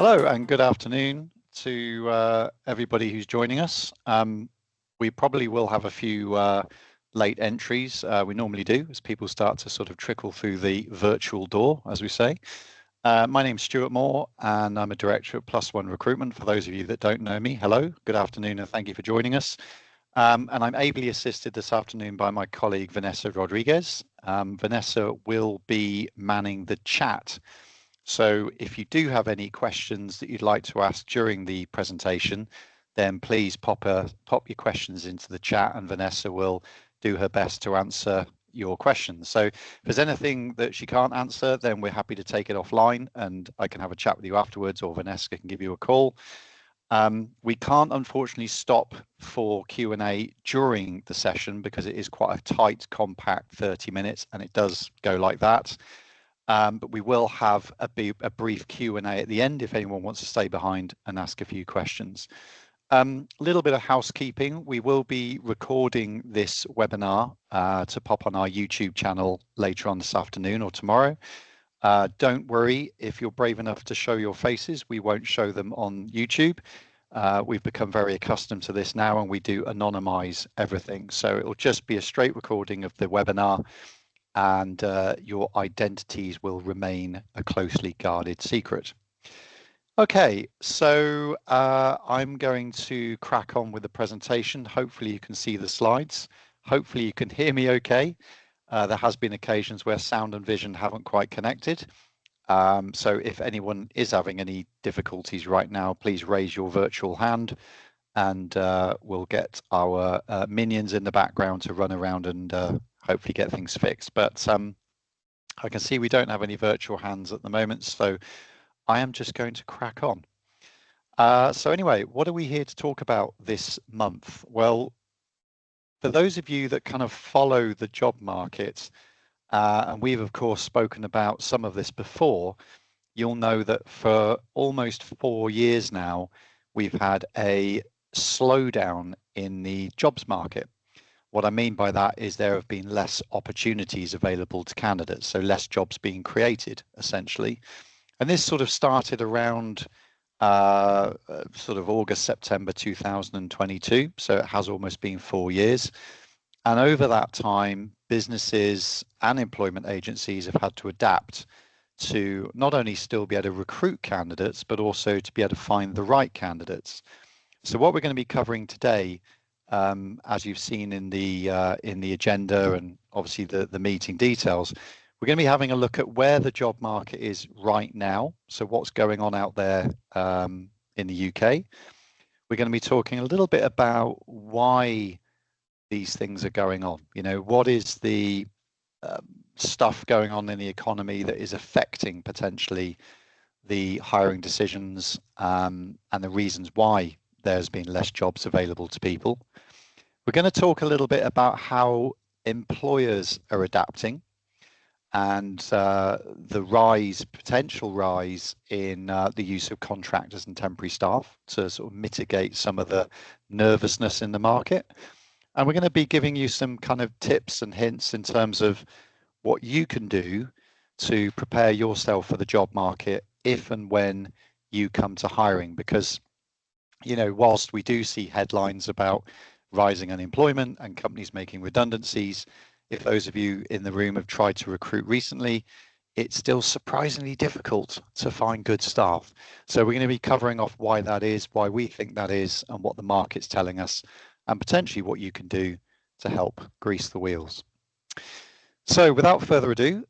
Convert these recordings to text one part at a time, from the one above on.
Hello and good afternoon to everybody who's joining us. We probably will have a few late entries. We normally do as people start to sort of trickle through the virtual door, as we say. My name's Stuart Moore and I'm a director at Plus One Recruitment. For those of you that don't know me, hello, good afternoon and thank you for joining us. And I'm ably assisted this afternoon by my colleague Vanessa Rodriguez. Vanessa will be manning the chat. So if you do have any questions that you'd like to ask during the presentation, then please pop your questions into the chat and Vanessa will do her best to answer your questions. So if there's anything that she can't answer, then we're happy to take it offline and I can have a chat with you afterwards, or Vanessa can give you a call. We can't unfortunately stop for Q&A during the session because it is quite a tight, compact 30 minutes and it does go like that. But we will have a brief Q&A at the end if anyone wants to stay behind and ask a few questions. A little bit of housekeeping. We will be recording this webinar to pop on our YouTube channel later on this afternoon or tomorrow. Don't worry, if you're brave enough to show your faces, we won't show them on YouTube. We've become very accustomed to this now and we do anonymize everything. So it'll just be a straight recording of the webinar and your identities will remain a closely guarded secret. Okay, so I'm going to crack on with the presentation. Hopefully you can see the slides. Hopefully you can hear me okay. There has been occasions where sound and vision haven't quite connected. So if anyone is having any difficulties right now, please raise your virtual hand and we'll get our minions in the background to run around and hopefully get things fixed. But I can see we don't have any virtual hands at the moment, so I am just going to crack on. So anyway, what are we here to talk about this month? Well, for those of you that kind of follow the job market, and we've of course spoken about some of this before, you'll know that for almost 4 years now, we've had a slowdown in the jobs market. What I mean by that is there have been less opportunities available to candidates, so less jobs being created, essentially. And this sort of started around sort of August, September 2022, so it has almost been 4 years. And over that time, businesses and employment agencies have had to adapt to not only still be able to recruit candidates, but also to be able to find the right candidates. So what we're going to be covering today, as you've seen in the agenda and obviously the meeting details, we're going to be having a look at where the job market is right now. So what's going on out there in the UK. We're going to be talking a little bit about why these things are going on. You know, what is the stuff going on in the economy that is affecting potentially the hiring decisions and the reasons why there's been less jobs available to people. We're going to talk a little bit about how employers are adapting and the potential rise in the use of contractors and temporary staff to sort of mitigate some of the nervousness in the market. And we're going to be giving you some kind of tips and hints in terms of what you can do to prepare yourself for the job market if and when you come to hiring. Because, you know, whilst we do see headlines about rising unemployment and companies making redundancies, if those of you in the room have tried to recruit recently, it's still surprisingly difficult to find good staff. So we're going to be covering off why that is, why we think that is, and what the market's telling us, and potentially what you can do to help grease the wheels. So without further ado,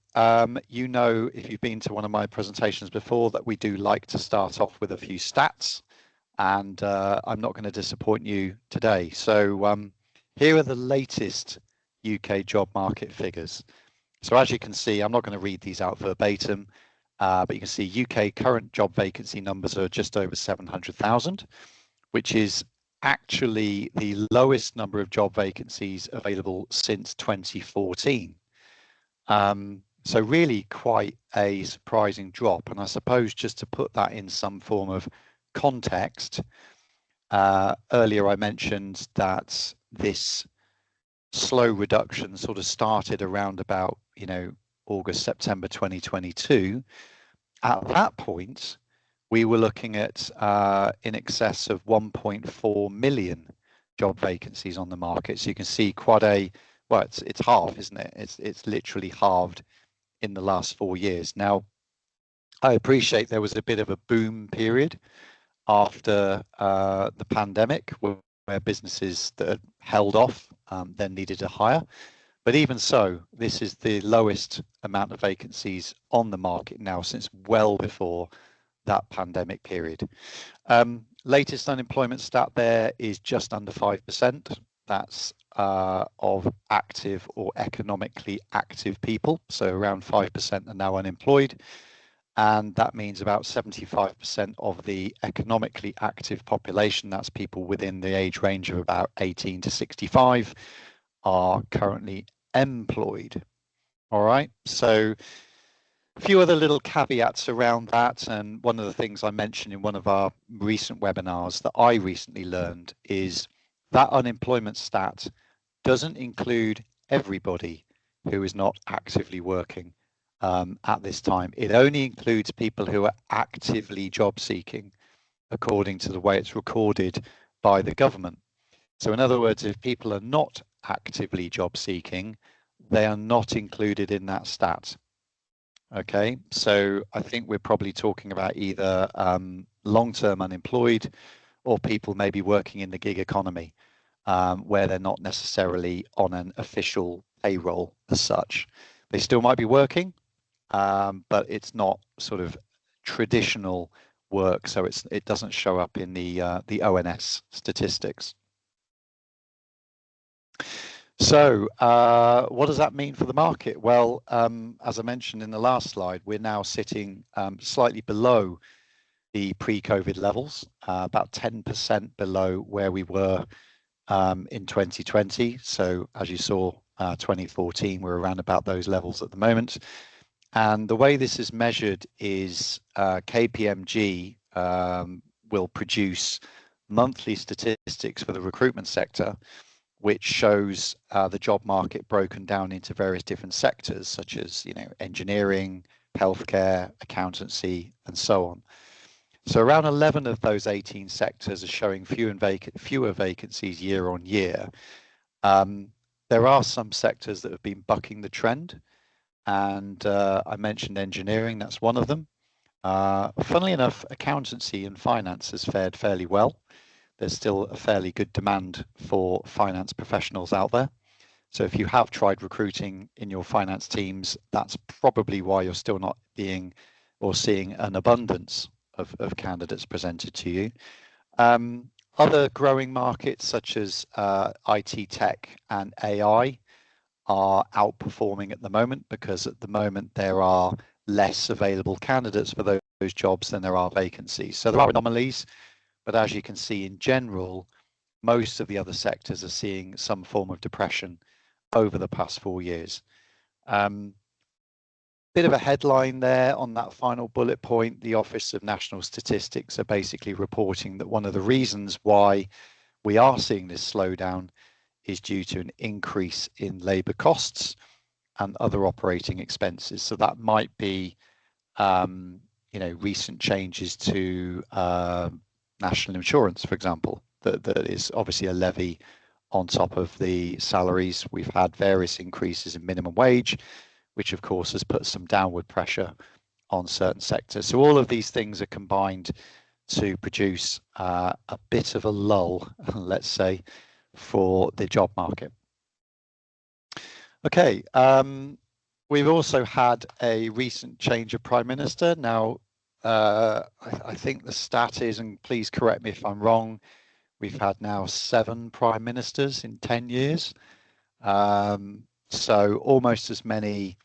you know, if you've been to one of my presentations before, that we do like to start off with a few stats, and I'm not going to disappoint you today. So here are the latest UK job market figures. So as you can see, I'm not going to read these out verbatim, but you can see UK current job vacancy numbers are just over 700,000, which is actually the lowest number of job vacancies available since 2014. So really quite a surprising drop. And I suppose just to put that in some form of context, earlier I mentioned that this slow reduction sort of started around about, you know, August, September 2022. At that point, we were looking at in excess of 1.4 million job vacancies on the market. So you can see quite a, well, it's halved, isn't it? It's literally halved in the last 4 years. Now, I appreciate there was a bit of a boom period after the pandemic where businesses that had held off then needed to hire. But even so, this is the lowest amount of vacancies on the market now since well before that pandemic period. Latest unemployment stat there is just under 5%. That's of active or economically active people. So around 5% are now unemployed. And that means about 75% of the economically active population, that's people within the age range of about 18 to 65, are currently employed. All right, so a few other little caveats around that, and one of the things I mentioned in one of our recent webinars that I recently learned is that unemployment stat doesn't include everybody who is not actively working at this time. It only includes people who are actively job seeking according to the way it's recorded by the government. So in other words, if people are not actively job seeking, they are not included in that stat. Okay, so I think we're probably talking about either long-term unemployed or people maybe working in the gig economy where they're not necessarily on an official payroll as such. They still might be working, but it's not sort of traditional work, so it doesn't show up in the ONS statistics. So what does that mean for the market? Well, as I mentioned in the last slide, we're now sitting slightly below the pre-COVID levels, about 10% below where we were in 2020. So as you saw, 2014, we're around about those levels at the moment. And the way this is measured is KPMG will produce monthly statistics for the recruitment sector, which shows the job market broken down into various different sectors, such as engineering, healthcare, accountancy, and so on. So around 11 of those 18 sectors are showing fewer vacancies year on year. There are some sectors that have been bucking the trend, and I mentioned engineering, that's one of them. Funnily enough, accountancy and finance has fared fairly well. There's still a fairly good demand for finance professionals out there. So if you have tried recruiting in your finance teams, that's probably why you're still not being or seeing an abundance of candidates presented to you. Other growing markets such as IT tech and AI are outperforming at the moment because at the moment there are less available candidates for those jobs than there are vacancies. So there are anomalies, but as you can see in general, most of the other sectors are seeing some form of depression over the past 4 years. Bit of a headline there on that final bullet point. The Office of National Statistics are basically reporting that one of the reasons why we are seeing this slowdown is due to an increase in labour costs and other operating expenses. So that might be, recent changes to national insurance, for example, that is obviously a levy on top of the salaries. We've had various increases in minimum wage, which of course has put some downward pressure on certain sectors. So all of these things are combined to produce a bit of a lull, let's say, for the job market. Okay, we've also had a recent change of Prime Minister. Now, I think the stat is, and please correct me if I'm wrong, we've had now 7 Prime Ministers in 10 years. So almost as many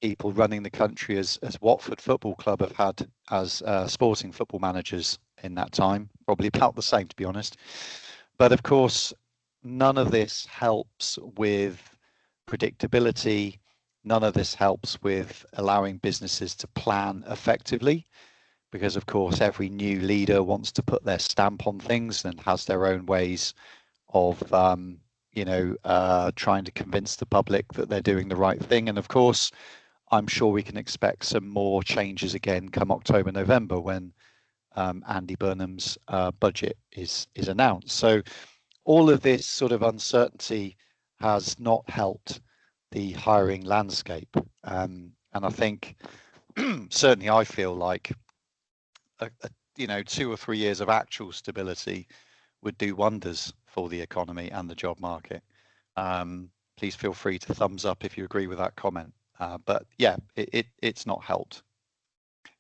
people running the country as Watford Football Club have had as sporting football managers in that time, probably about the same, to be honest. But of course, none of this helps with predictability. None of this helps with allowing businesses to plan effectively, because of course every new leader wants to put their stamp on things and has their own ways of trying to convince the public that they're doing the right thing. And of course, I'm sure we can expect some more changes again come October, November, when Andy Burnham's budget is announced. So all of this sort of uncertainty has not helped the hiring landscape. And I think certainly I feel like you know, 2 or 3 years of actual stability would do wonders for the economy and the job market. Please feel free to thumbs up if you agree with that comment. But yeah, it's not helped.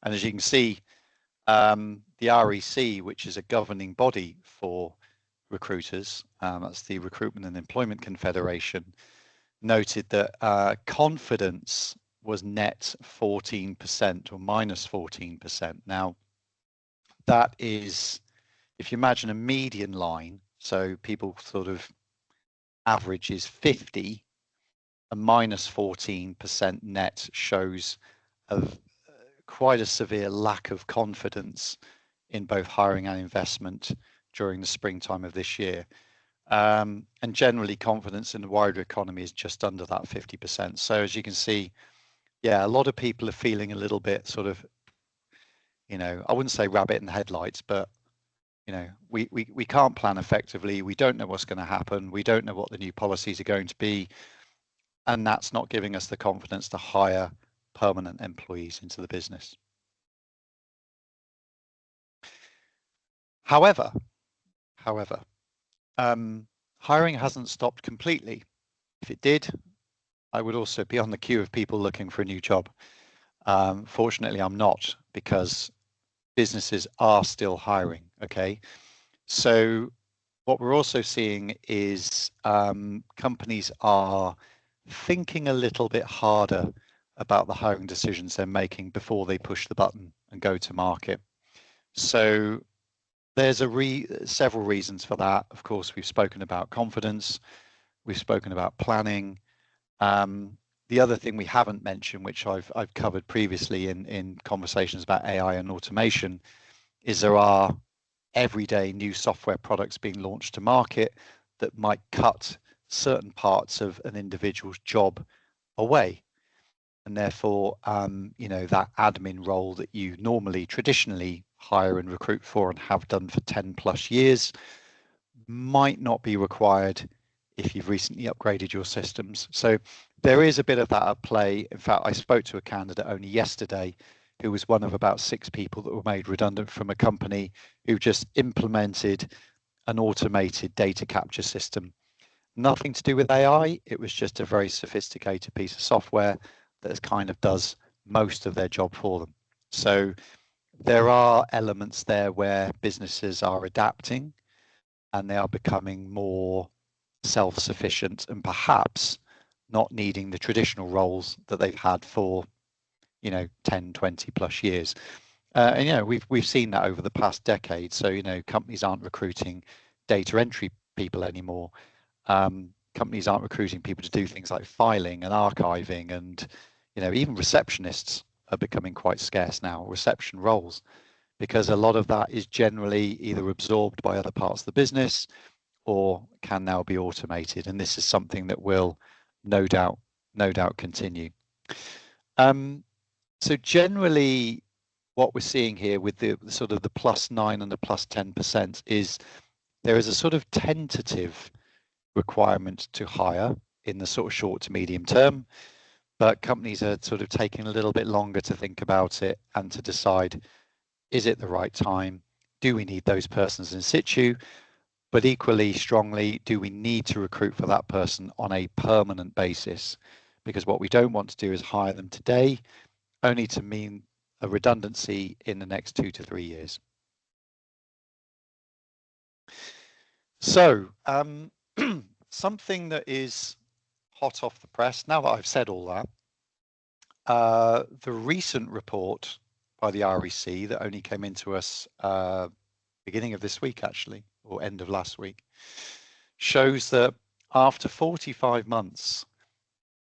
And as you can see, the REC, which is a governing body for recruiters, that's the Recruitment and Employment Confederation, noted that confidence was net 14% or minus 14%. Now, that is, if you imagine a median line, so people sort of average is 50, a minus 14% net shows quite a severe lack of confidence in both hiring and investment during the springtime of this year. And generally confidence in the wider economy is just under that 50%. So as you can see, yeah, a lot of people are feeling a little bit sort of, you know, I wouldn't say rabbit in the headlights, but you know, we can't plan effectively. We don't know what's going to happen. We don't know what the new policies are going to be. And that's not giving us the confidence to hire permanent employees into the business. However, hiring hasn't stopped completely. If it did, I would also be on the queue of people looking for a new job. Fortunately, I'm not, because businesses are still hiring. Okay, so what we're also seeing is companies are thinking a little bit harder about the hiring decisions they're making before they push the button and go to market. So there's several reasons for that. Of course, we've spoken about confidence, we've spoken about planning. The other thing we haven't mentioned, which I've covered previously in conversations about AI and automation, is there are everyday new software products being launched to market that might cut certain parts of an individual's job away. And therefore, you know, that admin role that you normally traditionally hire and recruit for and have done for 10 plus years might not be required if you've recently upgraded your systems. So there is a bit of that at play. In fact, I spoke to a candidate only yesterday who was one of about 6 people that were made redundant from a company who just implemented an automated data capture system. Nothing to do with AI. It was just a very sophisticated piece of software that kind of does most of their job for them. So there are elements there where businesses are adapting and they are becoming more self-sufficient and perhaps not needing the traditional roles that they've had for, you know, 10, 20 plus years. And you know, we've seen that over the past decade. So you know, companies aren't recruiting data entry people anymore. Companies aren't recruiting people to do things like filing and archiving, and you know, even receptionists are becoming quite scarce now, reception roles, because a lot of that is generally either absorbed by other parts of the business or can now be automated. And this is something that will no doubt continue. So generally what we're seeing here with the sort of the +9 and the +10% is there is a sort of tentative requirement to hire in the sort of short to medium term, but companies are sort of taking a little bit longer to think about it and to decide, is it the right time? Do we need those persons in situ? But equally strongly, do we need to recruit for that person on a permanent basis? Because what we don't want to do is hire them today, only to mean a redundancy in the next 2 to 3 years. So something that is hot off the press, now that I've said all that, the recent report by the REC that only came into us beginning of this week, actually, or end of last week, shows that after 45 months,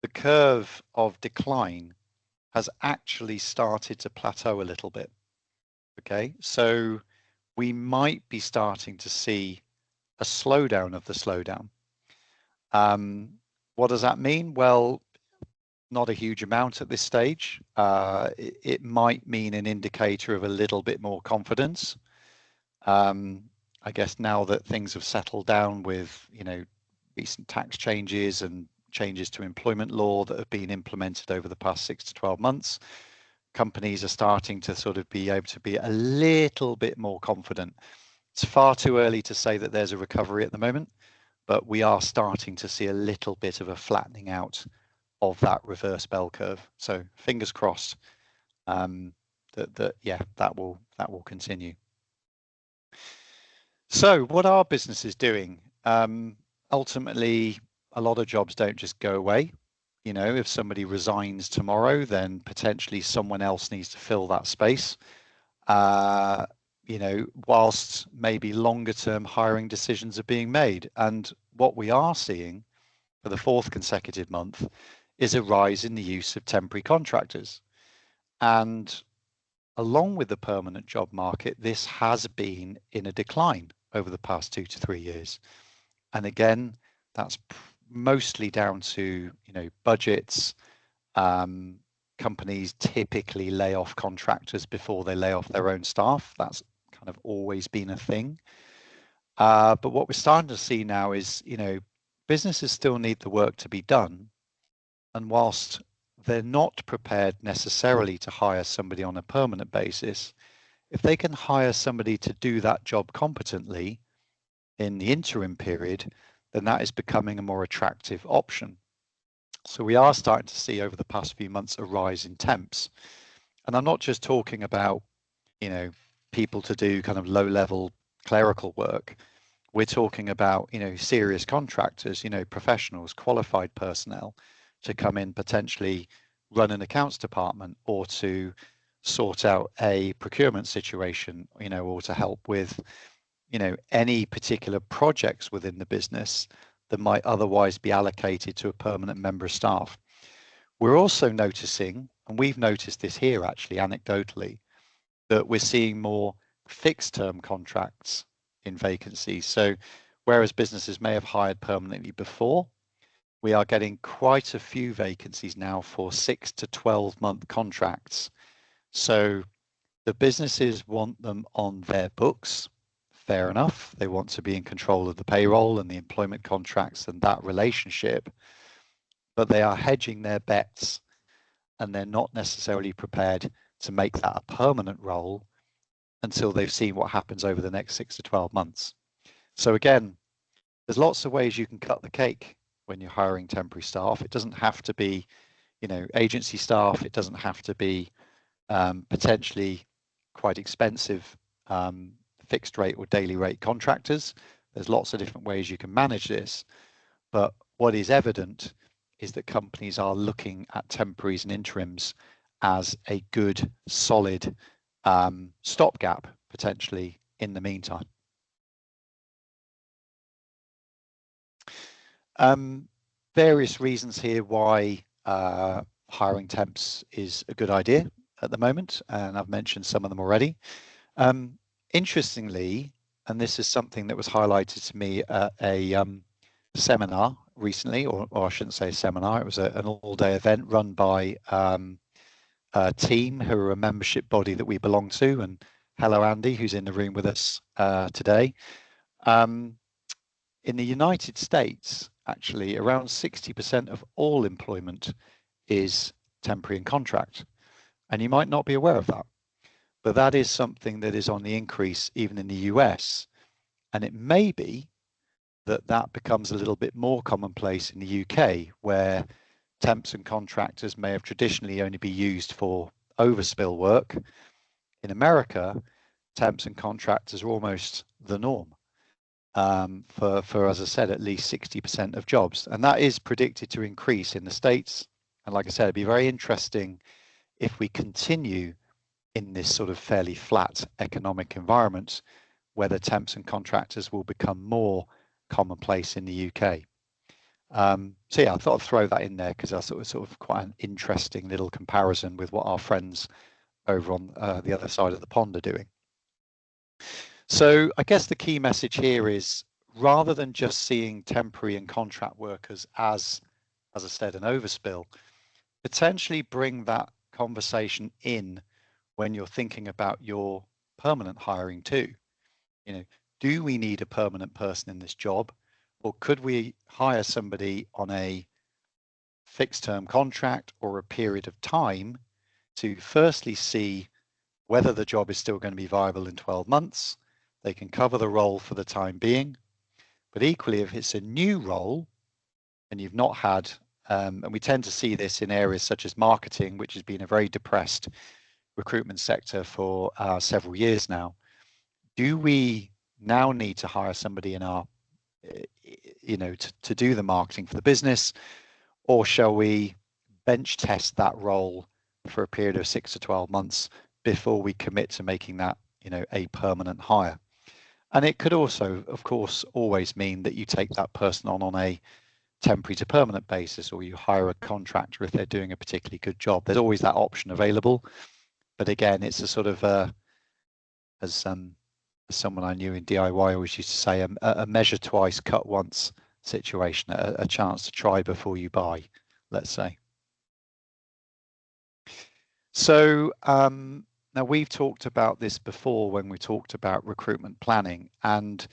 the curve of decline has actually started to plateau a little bit. Okay, so we might be starting to see a slowdown of the slowdown. What does that mean? Well, not a huge amount at this stage. It might mean an indicator of a little bit more confidence. I guess now that things have settled down with, recent tax changes and changes to employment law that have been implemented over the past 6 to 12 months, companies are starting to sort of be able to be a little bit more confident. It's far too early to say that there's a recovery at the moment, but we are starting to see a little bit of a flattening out of that reverse bell curve. So fingers crossed that will continue. So what are businesses doing? Ultimately, a lot of jobs don't just go away. If somebody resigns tomorrow, then potentially someone else needs to fill that space. Whilst maybe longer term hiring decisions are being made. And what we are seeing for the fourth consecutive month is a rise in the use of temporary contractors. And along with the permanent job market, this has been in a decline over the past 2 to 3 years. And again, that's mostly down to, budgets. Companies typically lay off contractors before they lay off their own staff. That's kind of always been a thing. But what we're starting to see now is, businesses still need the work to be done. And whilst they're not prepared necessarily to hire somebody on a permanent basis, if they can hire somebody to do that job competently in the interim period, then that is becoming a more attractive option. So we are starting to see over the past few months a rise in temps. And I'm not just talking about, people to do kind of low-level clerical work. We're talking about, serious contractors, professionals, qualified personnel to come in, potentially run an accounts department or to sort out a procurement situation, or to help with, any particular projects within the business that might otherwise be allocated to a permanent member of staff. We're also noticing, and we've noticed this here actually anecdotally, that we're seeing more fixed term contracts in vacancies. So whereas businesses may have hired permanently before, we are getting quite a few vacancies now for 6 to 12-month contracts. So the businesses want them on their books. Fair enough. They want to be in control of the payroll and the employment contracts and that relationship, but they are hedging their bets and they're not necessarily prepared to make that a permanent role until they've seen what happens over the next 6 to 12 months. So again, there's lots of ways you can cut the cake when you're hiring temporary staff. It doesn't have to be, agency staff. It doesn't have to be potentially quite expensive fixed rate or daily rate contractors. There's lots of different ways you can manage this. But what is evident is that companies are looking at temporaries and interims as a good, solid stopgap potentially in the meantime. Various reasons here why hiring temps is a good idea at the moment, and I've mentioned some of them already. Interestingly, and this is something that was highlighted to me at a seminar recently, or I shouldn't say seminar, it was an all-day event run by a team who are a membership body that we belong to, and hello Andy, who's in the room with us today. In the United States, actually, around 60% of all employment is temporary and contract. And you might not be aware of that, but that is something that is on the increase even in the US. And it may be that that becomes a little bit more commonplace in the UK, where temps and contractors may have traditionally only be used for overspill work. In America, temps and contractors are almost the norm. For, as I said, at least 60% of jobs. And that is predicted to increase in the States. And like I said, it'd be very interesting if we continue in this sort of fairly flat economic environment, whether temps and contractors will become more commonplace in the UK. So yeah, I thought I'd throw that in there because I thought it was sort of quite an interesting little comparison with what our friends over on the other side of the pond are doing. So I guess the key message here is, rather than just seeing temporary and contract workers as I said, an overspill, potentially bring that conversation in when you're thinking about your permanent hiring too. You know, do we need a permanent person in this job, or could we hire somebody on a fixed term contract or a period of time to firstly see whether the job is still going to be viable in 12 months. They can cover the role for the time being. But equally, if it's a new role and you've not had, and we tend to see this in areas such as marketing, which has been a very depressed recruitment sector for several years now, do we now need to hire somebody in our, to do the marketing for the business, or shall we bench test that role for a period of 6 to 12 months before we commit to making that, a permanent hire? And it could also, of course, always mean that you take that person on a temporary to permanent basis, or you hire a contractor if they're doing a particularly good job. There's always that option available. But again, it's a sort of, as someone I knew in DIY always used to say, a measure twice, cut once situation, a chance to try before you buy, let's say. So now we've talked about this before when we talked about recruitment planning, and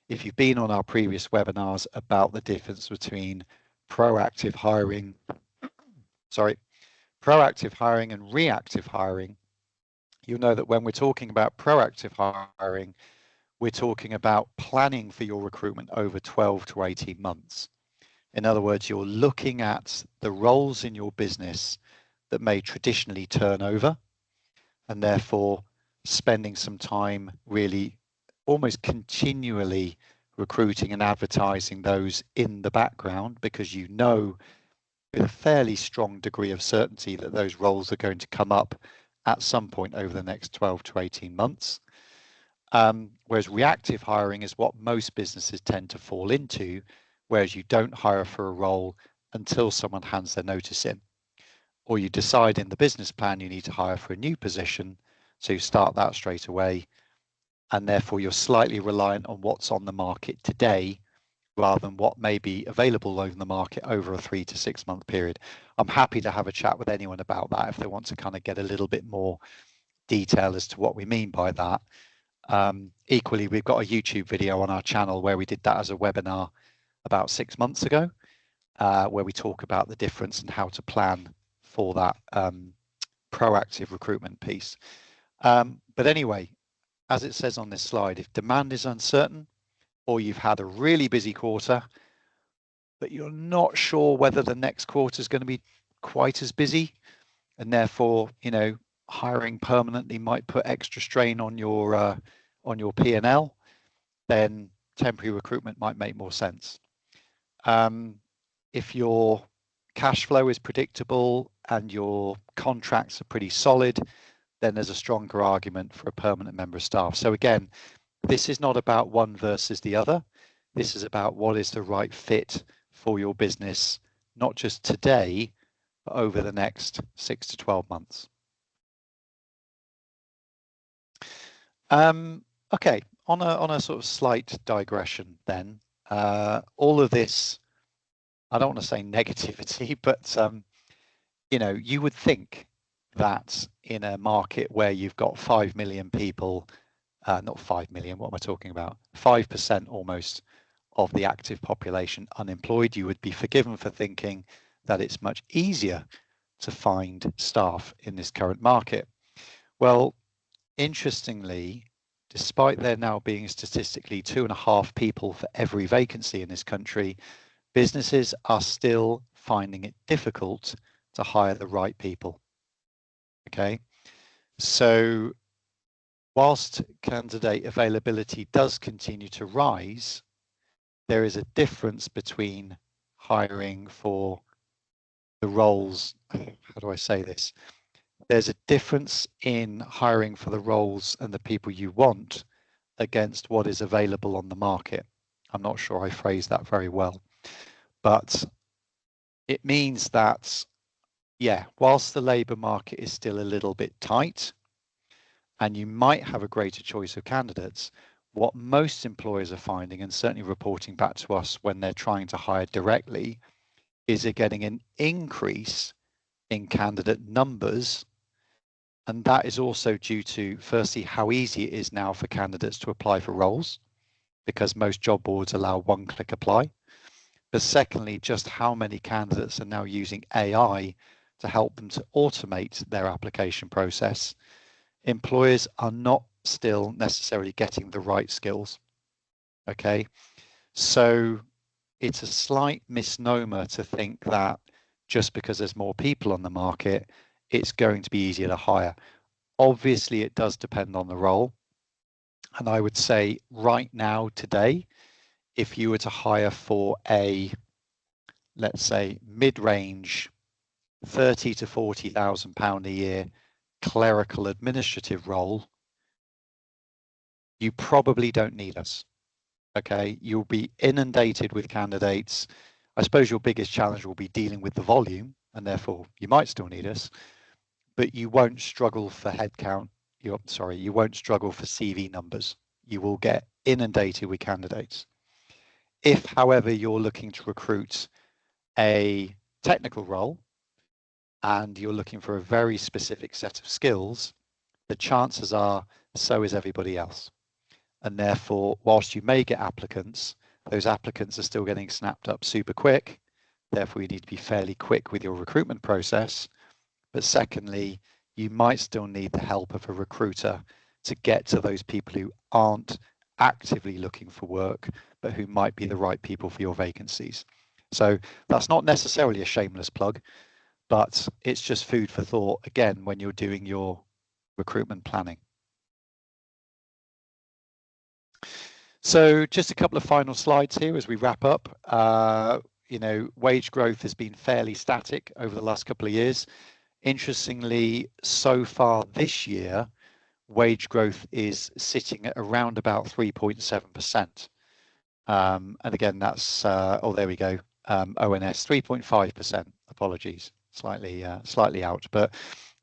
if you've been on our previous webinars about the difference between proactive hiring and reactive hiring, you'll know that when we're talking about proactive hiring, we're talking about planning for your recruitment over 12 to 18 months. In other words, you're looking at the roles in your business that may traditionally turn over, and therefore spending some time really almost continually recruiting and advertising those in the background, because you know with a fairly strong degree of certainty that those roles are going to come up at some point over the next 12 to 18 months. Whereas reactive hiring is what most businesses tend to fall into, whereas you don't hire for a role until someone hands their notice in, or you decide in the business plan you need to hire for a new position, so you start that straight away, and therefore you're slightly reliant on what's on the market today rather than what may be available over the market over a 3 to 6 month period. I'm happy to have a chat with anyone about that if they want to kind of get a little bit more detail as to what we mean by that. Equally, we've got a YouTube video on our channel where we did that as a webinar about 6 months ago, where we talk about the difference and how to plan for that proactive recruitment piece. But anyway, as it says on this slide, if demand is uncertain, or you've had a really busy quarter, but you're not sure whether the next quarter is going to be quite as busy, and therefore, hiring permanently might put extra strain on your P&L, then temporary recruitment might make more sense. If your cash flow is predictable and your contracts are pretty solid, then there's a stronger argument for a permanent member of staff. So again, this is not about one versus the other. This is about what is the right fit for your business, not just today, but over the next 6 to 12 months. Okay, on a sort of slight digression then, all of this, I don't want to say negativity, but you would think that in a market where you've got 5 million people, not 5 million, what am I talking about? 5% almost of the active population unemployed, you would be forgiven for thinking that it's much easier to find staff in this current market. Well, interestingly, despite there now being statistically 2.5 people for every vacancy in this country, businesses are still finding it difficult to hire the right people. Okay, so whilst candidate availability does continue to rise, there is a difference between hiring for the roles. How do I say this? There's a difference in hiring for the roles and the people you want against what is available on the market. I'm not sure I phrased that very well, but it means that, yeah, whilst the labour market is still a little bit tight and you might have a greater choice of candidates, what most employers are finding, and certainly reporting back to us when they're trying to hire directly, is they're getting an increase in candidate numbers. And that is also due to, firstly, how easy it is now for candidates to apply for roles, because most job boards allow one-click apply. But secondly, just how many candidates are now using AI to help them to automate their application process. Employers are not still necessarily getting the right skills. Okay, so it's a slight misnomer to think that just because there's more people on the market, it's going to be easier to hire. Obviously, it does depend on the role. And I would say right now, today, if you were to hire for a, let's say, mid-range, 30 to 40,000 pound a year clerical administrative role, you probably don't need us. Okay, you'll be inundated with candidates. I suppose your biggest challenge will be dealing with the volume, and therefore you might still need us, but you won't struggle for headcount. You won't struggle for CV numbers. You will get inundated with candidates. If, however, you're looking to recruit a technical role and you're looking for a very specific set of skills, the chances are so is everybody else. And therefore, whilst you may get applicants, those applicants are still getting snapped up super quick. Therefore, you need to be fairly quick with your recruitment process. But secondly, you might still need the help of a recruiter to get to those people who aren't actively looking for work, but who might be the right people for your vacancies. So that's not necessarily a shameless plug, but it's just food for thought, again, when you're doing your recruitment planning. So just a couple of final slides here as we wrap up. Wage growth has been fairly static over the last couple of years. Interestingly, so far this year, wage growth is sitting at around about 3.7%. And again, that's, there we go, ONS 3.5%, apologies, slightly out, but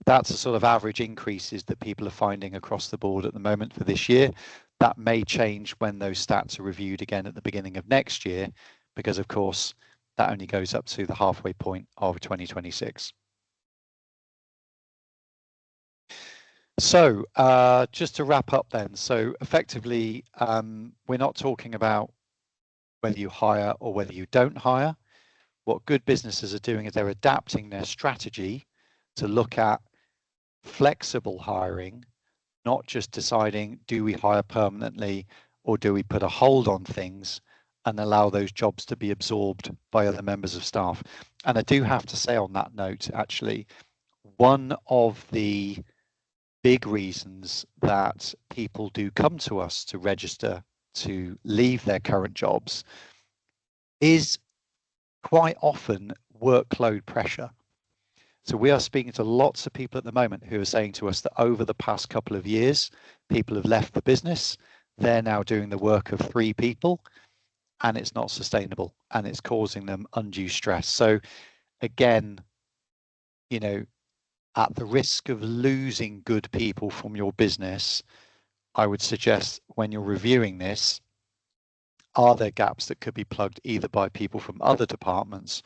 that's the sort of average increases that people are finding across the board at the moment for this year. That may change when those stats are reviewed again at the beginning of next year, because of course, that only goes up to the halfway point of 2026. So just to wrap up then, so effectively, we're not talking about whether you hire or whether you don't hire. What good businesses are doing is they're adapting their strategy to look at flexible hiring, not just deciding, do we hire permanently or do we put a hold on things and allow those jobs to be absorbed by other members of staff? And I do have to say on that note, actually, one of the big reasons that people do come to us to register to leave their current jobs is quite often workload pressure. So we are speaking to lots of people at the moment who are saying to us that over the past couple of years, people have left the business. They're now doing the work of 3 people, and it's not sustainable, and it's causing them undue stress. So again, at the risk of losing good people from your business, I would suggest when you're reviewing this, are there gaps that could be plugged either by people from other departments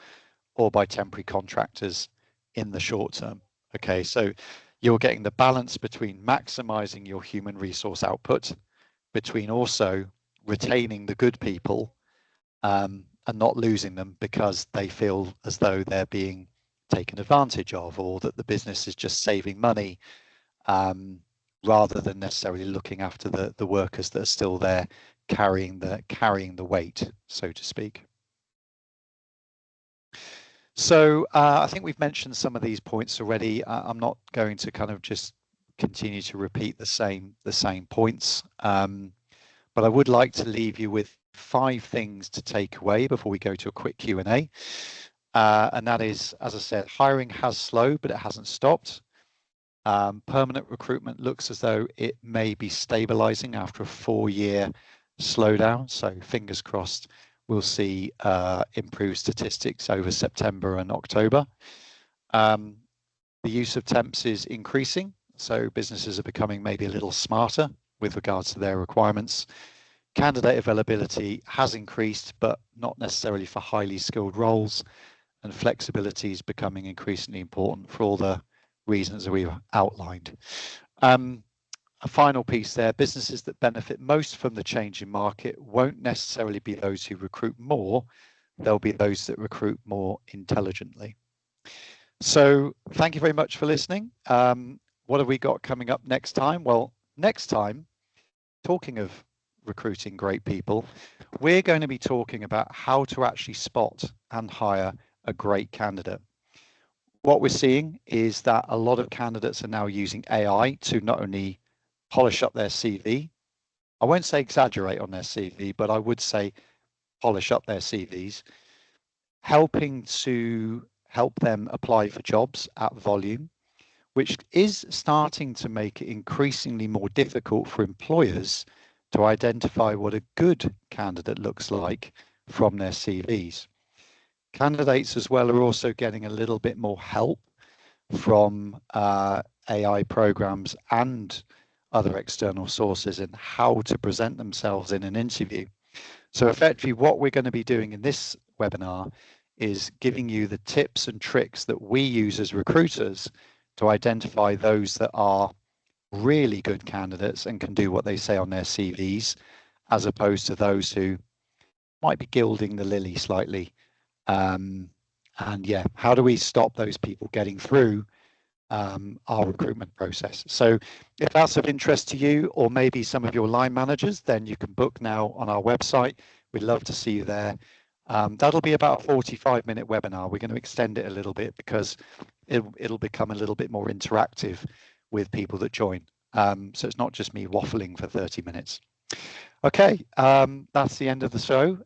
or by temporary contractors in the short term? Okay, so you're getting the balance between maximizing your human resource output, between also retaining the good people and not losing them because they feel as though they're being taken advantage of, or that the business is just saving money rather than necessarily looking after the workers that are still there carrying the weight, so to speak. So I think we've mentioned some of these points already. I'm not going to kind of just continue to repeat the same points, but I would like to leave you with 5 things to take away before we go to a quick Q&A. And that is, as I said, hiring has slowed, but it hasn't stopped. Permanent recruitment looks as though it may be stabilizing after a 4-year slowdown. So fingers crossed, we'll see improved statistics over September and October. The use of temps is increasing, so businesses are becoming maybe a little smarter with regards to their requirements. Candidate availability has increased, but not necessarily for highly skilled roles. and flexibility is becoming increasingly important for all the reasons that we've outlined. A final piece there, businesses that benefit most from the change in market won't necessarily be those who recruit more, they'll be those that recruit more intelligently. So thank you very much for listening. What have we got coming up next time? Well, next time, talking of recruiting great people, we're going to be talking about how to actually spot and hire a great candidate. What we're seeing is that a lot of candidates are now using AI to not only polish up their CV, I won't say exaggerate on their CV, but I would say polish up their CVs, helping to help them apply for jobs at volume, which is starting to make it increasingly more difficult for employers to identify what a good candidate looks like from their CVs. Candidates as well are also getting a little bit more help from AI programs and other external sources in how to present themselves in an interview. So effectively what we're going to be doing in this webinar is giving you the tips and tricks that we use as recruiters to identify those that are really good candidates and can do what they say on their CVs, as opposed to those who might be gilding the lily slightly. And yeah, how do we stop those people getting through our recruitment process? So if that's of interest to you, or maybe some of your line managers, then you can book now on our website. We'd love to see you there. That'll be about a 45-minute webinar. We're going to extend it a little bit because it'll become a little bit more interactive with people that join. So it's not just me waffling for 30 minutes. Okay, that's the end of the show.